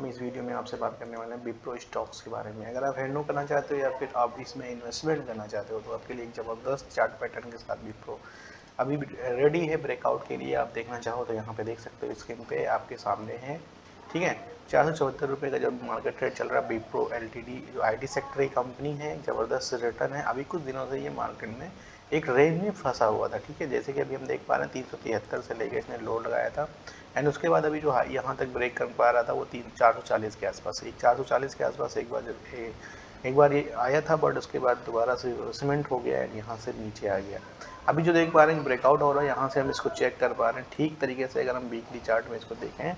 हम इस वीडियो में आपसे बात करने वाले हैं विप्रो स्टॉक्स के बारे में। अगर आप हैंडल करना चाहते हो या फिर आप इसमें इन्वेस्टमेंट करना चाहते हो तो आपके लिए एक ज़बरदस्त चार्ट पैटर्न के साथ विप्रो अभी रेडी है ब्रेकआउट के लिए। आप देखना चाहो तो यहाँ पे देख सकते हो, स्क्रीन पे आपके सामने है। ठीक है, 474 का जो मार्केट रेट चल रहा है विप्रो एलटीडी, जो आईटी सेक्टर की कंपनी है, ज़बरदस्त रिटर्न है। अभी कुछ दिनों से ये मार्केट में एक रेंज में फंसा हुआ था। ठीक है, जैसे कि अभी हम देख पा रहे हैं 373 से लेकर इसने लो लगाया था एंड उसके बाद अभी जो यहाँ तक ब्रेक कर पा रहा था वो 440 के आसपास, 440 के आसपास एक बार ये आया था, बट उसके बाद दोबारा से सीमेंट हो गया एंड यहाँ से नीचे आ गया। अभी जो देख पा रहे हैं ब्रेकआउट हो रहा है, यहाँ से हम इसको चेक कर पा रहे हैं ठीक तरीके से। अगर हम वीकली चार्ट में इसको देखें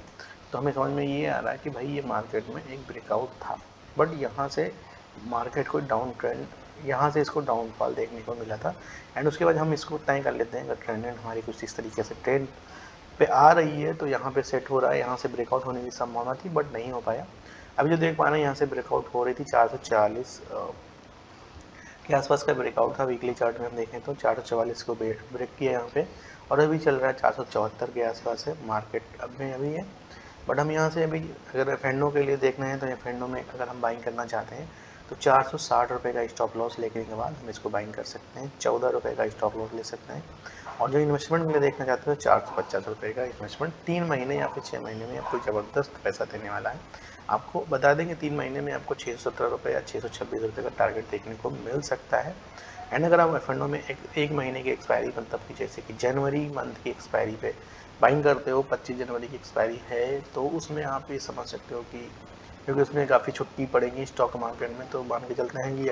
तो हमें समझ में ये आ रहा है कि भाई ये मार्केट में एक ब्रेकआउट था, बट यहाँ से मार्केट को डाउन ट्रेंड, यहाँ से इसको डाउनफॉल देखने को मिला था एंड उसके बाद हम इसको तय कर लेते हैं अगर ट्रेंड हमारी कुछ इस तरीके से ट्रेंड पे आ रही है तो यहाँ पे सेट हो रहा है। यहाँ से ब्रेकआउट होने की संभावना थी बट नहीं हो पाया। अभी जो देख पा रहे हैं यहाँ से ब्रेकआउट हो रही थी 440 के आसपास का ब्रेकआउट था। वीकली चार्ट में हम देखें तो 444 को ब्रेक किया यहाँ पे और अभी चल रहा है 474 के आसपास है मार्केट अब में अभी है। बट हम यहाँ से अभी अगर फेंडो के लिए देखना है तो ये फेंडो में अगर हम बाइंग करना चाहते हैं तो 460 रुपये का स्टॉप लॉस लेने के बाद हम इसको बाइंग कर सकते हैं। 14 रुपये का स्टॉप लॉस ले सकते हैं। और जो इन्वेस्टमेंट के लिए देखना चाहते हो 450 रुपये का इन्वेस्टमेंट 3 महीने या फिर 6 महीने में आपको ज़बरदस्त पैसा देने वाला है। आपको बता देंगे 3 महीने में आपको 617 रुपये या 626 रुपये का टारगेट देखने को मिल सकता है। एंड अगर आप एफ में एक महीने की एक्सपायरी, मतलब कि जैसे कि जनवरी मंथ की एक्सपायरी पे बाइंग करते हो, 25 जनवरी की एक्सपायरी है, तो उसमें आप ये समझ सकते हो कि क्योंकि उसमें काफ़ी छुट्टी पड़ेगी स्टॉक मार्केट में, तो मान के चलते हैं कि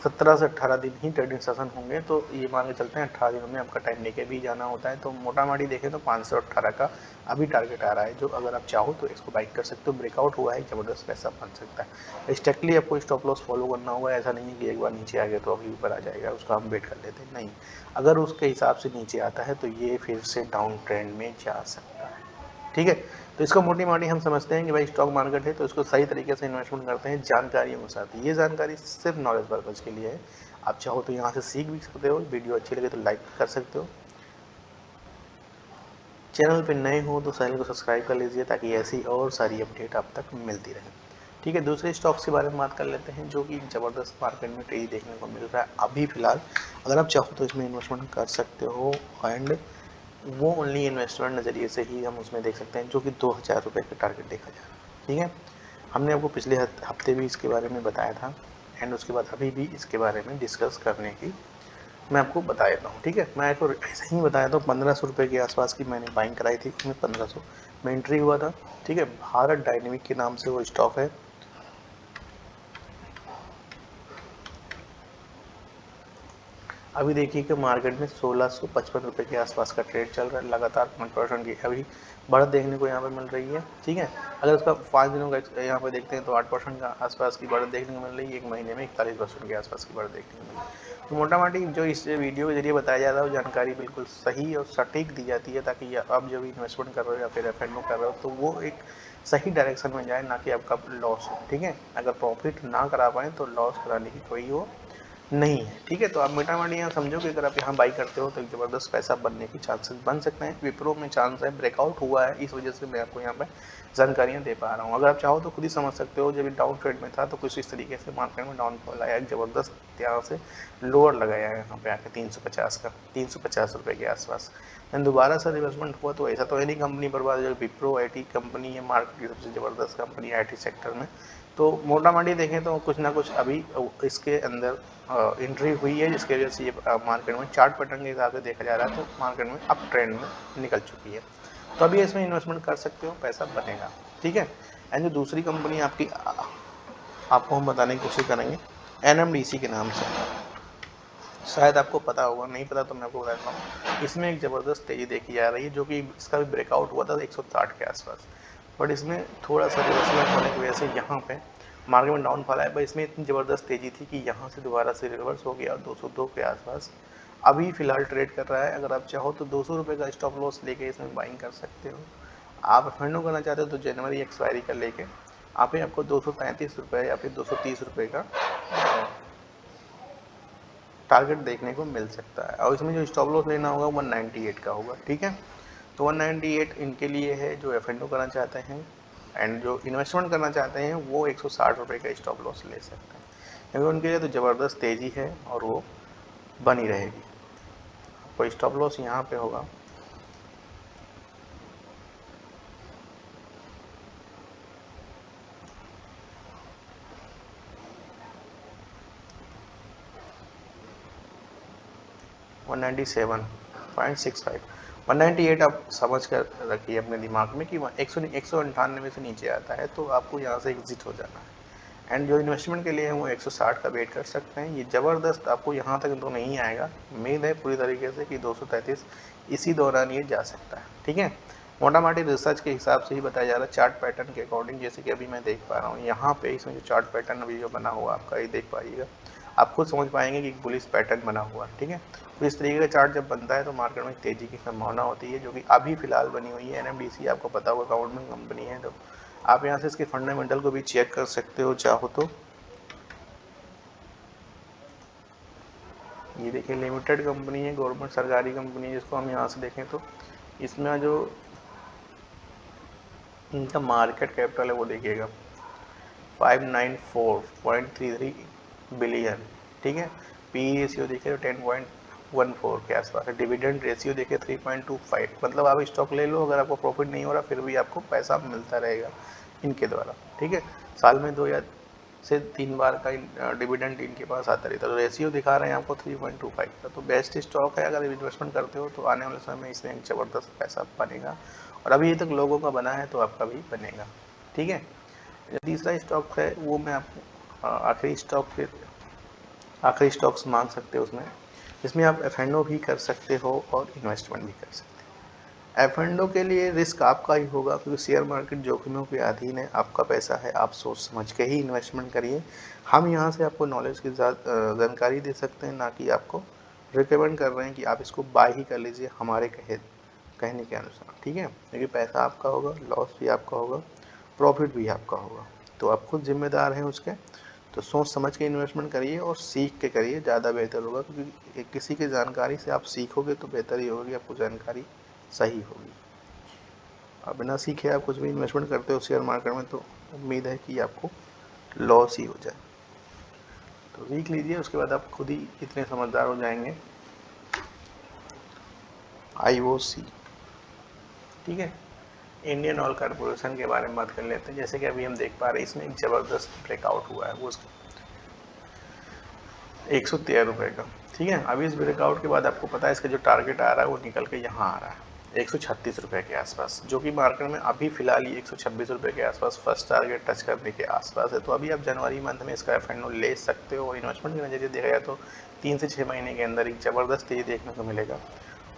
17 से 18 दिन ही ट्रेडिंग सेशन होंगे। तो ये मान के चलते हैं 18 दिनों में आपका टाइम लेके भी जाना होता है। तो मोटा मोटी देखें तो 518 का अभी टारगेट आ रहा है, जो अगर आप चाहो तो इसको बाइक कर सकते हो। ब्रेकआउट हुआ है, ज़बरदस्त पैसा बन सकता है। स्ट्रिक्टली आपको स्टॉप लॉस फॉलो करना होगा। ऐसा नहीं है कि एक बार नीचे आ गया तो अभी ऊपर आ जाएगा, उसका हम वेट कर लेते हैं, नहीं। अगर उसके हिसाब से नीचे आता है तो ये फिर से डाउन ट्रेंड में जा सकता है। ठीक है, तो इसको मोटी मोटी हम समझते हैं कि भाई स्टॉक मार्केट है तो इसको सही तरीके से इन्वेस्टमेंट करते हैं जानकारियों के साथ। ये जानकारी सिर्फ नॉलेज पर्पज़ के लिए है। आप चाहो तो यहाँ से सीख भी सकते हो। वीडियो अच्छी लगे तो लाइक कर सकते हो। चैनल पे नए हो तो चैनल को सब्सक्राइब कर लीजिए ताकि ऐसी और सारी अपडेट आप तक मिलती रहे। ठीक है, दूसरे स्टॉक्स के बारे में बात कर लेते हैं जो कि ज़बरदस्त मार्केट में तेजी देखने को मिल रहा है अभी फ़िलहाल। अगर आप चाहो तो इसमें इन्वेस्टमेंट कर सकते हो एंड वो ओनली इन्वेस्टमेंट नज़रिए से ही हम उसमें देख सकते हैं, जो कि 2000 रुपये का टारगेट देखा जा रहा है। ठीक है, हमने आपको पिछले हफ्ते भी इसके बारे में बताया था एंड उसके बाद अभी भी इसके बारे में डिस्कस करने की मैं आपको बता देता हूँ। ठीक है, मैं आपको ऐसे ही बताया था। 1500 रुपये के आसपास की मैंने बाइंग कराई थी, उसमें 1500 में एंट्री हुआ था। ठीक है, भारत डायनेमिक के नाम से वो स्टॉक है। अभी देखिए कि मार्केट में 1655 रुपये के आसपास का ट्रेड चल रहा है। लगातार 5% की अभी बढ़त देखने को यहाँ पे मिल रही है। ठीक है, अगर उसका 5 दिनों का यहाँ पे देखते हैं तो 8% का आसपास की बढ़त देखने को मिल रही है। एक महीने में 41% के आसपास की बढ़त देखने को मिल रही है। तो मोटा मोटी जो इस वीडियो के जरिए बताया जाता है वो जानकारी बिल्कुल सही और सटीक दी जाती है, ताकि आप जब इन्वेस्टमेंट कर रहे हो या फिर एफ कर रहे हो तो वो एक सही डायरेक्शन में जाए, ना कि आपका लॉस हो। ठीक है, अगर प्रॉफिट ना करा पाए तो लॉस कराने की कोई वो नहीं है। ठीक है, तो आप मोटा मोटी यहाँ समझो कि अगर आप यहाँ बाई करते हो तो एक ज़बरदस्त पैसा बनने के चांसेस बन सकते हैं। विप्रो में चांस है, ब्रेकआउट हुआ है, इस वजह से मैं आपको यहाँ पर जानकारियाँ दे पा रहा हूँ। अगर आप चाहो तो खुद ही समझ सकते हो, जब डाउन ट्रेड में था तो कुछ इस तरीके से मार्केट में डाउनफॉल आया, एक ज़बरदस्त यहाँ से लोअर लगाया है यहाँ पे आके 350 का, 350 रुपये के आसपास। एंड दोबारा से रिवर्समेंट हुआ तो ऐसा तो है नहीं कंपनी बर्बाद। जो विप्रो आई कंपनी है, मार्केट की सबसे ज़बरदस्त कंपनी है आई सेक्टर में, तो मोटा मोटी देखें तो कुछ ना कुछ अभी इसके अंदर एंट्री हुई है, जिसकी वजह से ये मार्केट में चार्ट पैटर्न के हिसाब से देखा जा रहा है तो मार्केट में अप ट्रेंड में निकल चुकी है। तो अभी इसमें इन्वेस्टमेंट कर सकते हो, पैसा बनेगा। ठीक है, एंड जो दूसरी कंपनी आपकी आपको हम बताने की कोशिश करेंगे NMDC के नाम से, शायद आपको पता होगा, नहीं पता तो मैं आपको बता देता हूँ। इसमें एक ज़बरदस्त तेज़ी देखी जा रही है, जो कि इसका भी ब्रेकआउट हुआ था 160 के आसपास, बट इसमें थोड़ा सा रिवर्समेंट होने की वजह से यहाँ पे मार्केट में डाउनफॉल आया। पर इसमें इतनी ज़बरदस्त तेज़ी थी कि यहाँ से दोबारा से रिवर्स हो गया 202 के आसपास अभी फ़िलहाल ट्रेड कर रहा है। अगर आप चाहो तो 200 रुपये का स्टॉप लॉस लेके इसमें बाइंग कर सकते हो। आप फंडो करना चाहते हो तो जनवरी एक्सपायरी का लेके आपको 235 रुपये या फिर 230 रुपये का टारगेट देखने को मिल सकता है। और इसमें जो स्टॉप लॉस लेना होगा 198 का होगा। ठीक है, तो 198 इनके लिए है जो एफ करना चाहते हैं। एंड जो इन्वेस्टमेंट करना चाहते हैं वो 160 रुपये का स्टॉप लॉस ले सकते हैं, क्योंकि उनके लिए तो ज़बरदस्त तेज़ी है और वो बनी रहेगी। कोई स्टॉप लॉस यहाँ पे होगा 197.65, 198 आप समझ कर रखिए अपने दिमाग में कि 198 से नीचे आता है तो आपको यहाँ से एग्जिट हो जाना है। एंड जो इन्वेस्टमेंट के लिए है वो 160 का वेट कर सकते हैं। ये ज़बरदस्त आपको यहाँ तक तो नहीं आएगा, उम्मीद है पूरी तरीके से कि 233 इसी दौरान ये जा सकता है। ठीक है, मोटा मोटी रिसर्च के हिसाब से ही बताया जा रहा है, चार्ट पैटर्न के अकॉर्डिंग। जैसे कि अभी मैं देख पा रहा हूँ यहाँ पे इसमें जो चार्ट पैटर्न अभी जो बना हुआ आपका, ये देख पाइएगा, आप खुद समझ पाएंगे कि बुलिश पैटर्न बना हुआ है। ठीक है, तो इस तरीके का चार्ट जब बनता है तो मार्केट में तेज़ी की संभावना होती है, जो कि अभी फिलहाल बनी हुई है। NMDC आपको पता होगा गवर्नमेंट कंपनी है, तो आप यहाँ से इसके फंडामेंटल को भी चेक कर सकते हो चाहो तो। ये देखिए लिमिटेड कंपनी है, गवर्नमेंट सरकारी कंपनी है, जिसको हम यहाँ से देखें तो इसमें जो इनका मार्केट कैपिटल है वो देखिएगा 594.33 बिलियन। ठीक है, पी रेशियो देखिए 10.14 के आसपास है, डिविडेंड रेशियो देखिए 3.25। मतलब आप स्टॉक ले लो, अगर आपको प्रॉफिट नहीं हो रहा फिर भी आपको पैसा मिलता रहेगा इनके द्वारा। ठीक है, साल में 2 या से 3 बार का डिविडेंड इनके पास आता रहता है। तो रेशियो दिखा रहे हैं आपको 3.25 का, तो बेस्ट स्टॉक है। अगर इन्वेस्टमेंट करते हो तो आने वाले समय में इसमें एक ज़बरदस्त पैसा बनेगा, और अभी ये तक लोगों का बना है तो आपका भी बनेगा। ठीक है, तीसरा स्टॉक है वो मैं आपको आखिरी स्टॉक्स मान सकते हो उसमें, जिसमें आप एफ भी कर सकते हो और इन्वेस्टमेंट भी कर सकते हो। एफ के लिए रिस्क आपका ही होगा, क्योंकि शेयर मार्केट जोखिमों के अधीन है, आपका पैसा है, आप सोच समझ के ही इन्वेस्टमेंट करिए। हम यहाँ से आपको नॉलेज की जानकारी दे सकते हैं, ना कि आपको रिकमेंड कर रहे हैं कि आप इसको बाय ही कर लीजिए हमारे कहने के अनुसार। ठीक है, क्योंकि पैसा आपका होगा, लॉस भी आपका होगा, प्रॉफिट भी आपका होगा, तो आप खुद जिम्मेदार हैं उसके। तो सोच समझ के इन्वेस्टमेंट करिए और सीख के करिए, ज़्यादा बेहतर होगा, क्योंकि किसी की जानकारी से आप सीखोगे तो बेहतर ही होगी, आपको जानकारी सही होगी। आप बिना सीखे आप कुछ भी इन्वेस्टमेंट करते हो शेयर मार्केट में तो उम्मीद है कि आपको लॉस ही हो जाए। तो सीख लीजिए, उसके बाद आप खुद ही इतने समझदार हो जाएंगे। IOC, ठीक है, इंडियन ऑयल कॉर्पोरेशन के बारे में बात कर लेते हैं। जैसे कि अभी हम देख पा रहे हैं इसमें एक ज़बरदस्त ब्रेकआउट हुआ है, वो 113 रुपये का। ठीक है, अभी इस ब्रेकआउट के बाद आपको पता है इसका जो टारगेट आ रहा है वो निकल के यहाँ आ रहा है 136 रुपये के आसपास, जो कि मार्केट में अभी फिलहाल ये 126 रुपये के आसपास फर्स्ट टारगेट टच करने के आसपास है। तो अभी आप जनवरी मंथ में इसका एफ ले सकते हो, और इन्वेस्टमेंट के नज़रिए देखा जाए तो 3 से 6 महीने के अंदर एक ज़बरदस्त तेज़ी देखने को मिलेगा।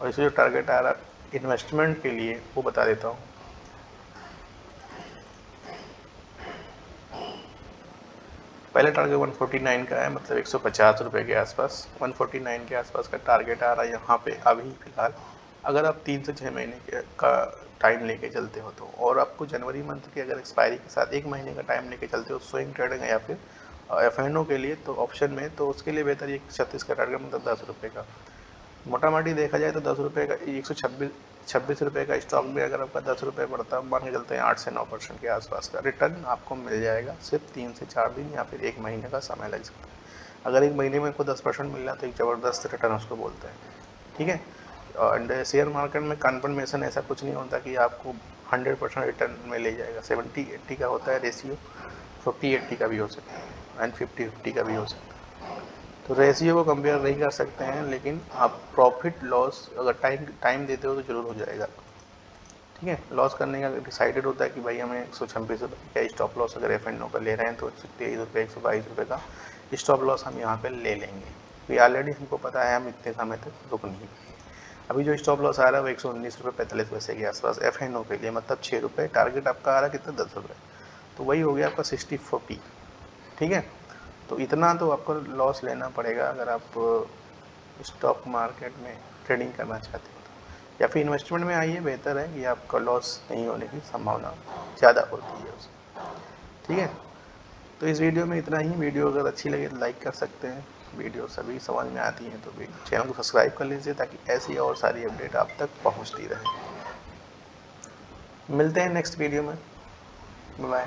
और इसका जो टारगेट आ रहा है इन्वेस्टमेंट के लिए वो बता देता हूँ। पहले टारगेट 149 का है, मतलब 150 रुपये के आसपास, 149 के आसपास का टारगेट आ रहा है यहाँ पे अभी फिलहाल। अगर आप 3 से 6 महीने का टाइम लेके चलते हो तो, और आपको जनवरी मंथ के अगर एक्सपायरी के साथ 1 महीने का टाइम लेके चलते हो स्विंग ट्रेडिंग या फिर एफ के लिए, तो ऑप्शन में, तो उसके लिए बेहतर ये 36 का टारगेट, मतलब 10 रुपये का। मोटा मोटी देखा जाए तो 10 रुपये का 126 रुपये का स्टॉक में अगर आपका 10 रुपये पड़ता है, मान के चलते हैं 8 से 9% के आसपास का रिटर्न आपको मिल जाएगा। सिर्फ 3 से 4 दिन या फिर 1 महीने का समय लग सकता है। अगर 1 महीने में आपको 10% मिल रहा है तो एक ज़बरदस्त रिटर्न उसको बोलते हैं। ठीक है, एंड शेयर मार्केट में कन्फर्मेशन ऐसा कुछ नहीं होता कि आपको 100% रिटर्न में ले जाएगा। 70-80 का होता है रेशियो, 50-80 का भी हो सकता है, एंड 50-50 का भी हो सकता है। तो रेशियो को कंपेयर नहीं कर सकते हैं, लेकिन आप प्रॉफिट लॉस अगर टाइम देते हो तो ज़रूर हो जाएगा। ठीक है, लॉस करने का डिसाइडेड होता है कि भाई हमें 126 रुपये का स्टॉप लॉस अगर एफ का ले रहे हैं तो 123 रुपये 122 रुपये का स्टॉप लॉस हम यहाँ पे ले लेंगे, क्योंकि ऑलरेडी हमको पता है हम इतने समय तक रुक नहीं पाएंगे। अभी जो स्टॉप लॉस आ रहा है वो 119 रुपये 45 पैसे के आसपास एफ के लिए, मतलब 6 रुपये। टारगेट आपका आ रहा है कितना, 10 रुपये, तो वही हो गया आपका 60-40। ठीक है, तो इतना तो आपको लॉस लेना पड़ेगा अगर आप स्टॉक मार्केट में ट्रेडिंग करना चाहते हो तो, या फिर इन्वेस्टमेंट में आइए, बेहतर है कि आपका लॉस नहीं होने की संभावना ज़्यादा होती है उसमें। ठीक है, तो इस वीडियो में इतना ही। वीडियो अगर अच्छी लगे तो लाइक कर सकते हैं, वीडियो सभी समझ में आती हैं तो भी चैनल को सब्सक्राइब कर लीजिए, ताकि ऐसी और सारी अपडेट आप तक पहुँचती रहे। मिलते हैं नेक्स्ट वीडियो में। बाय।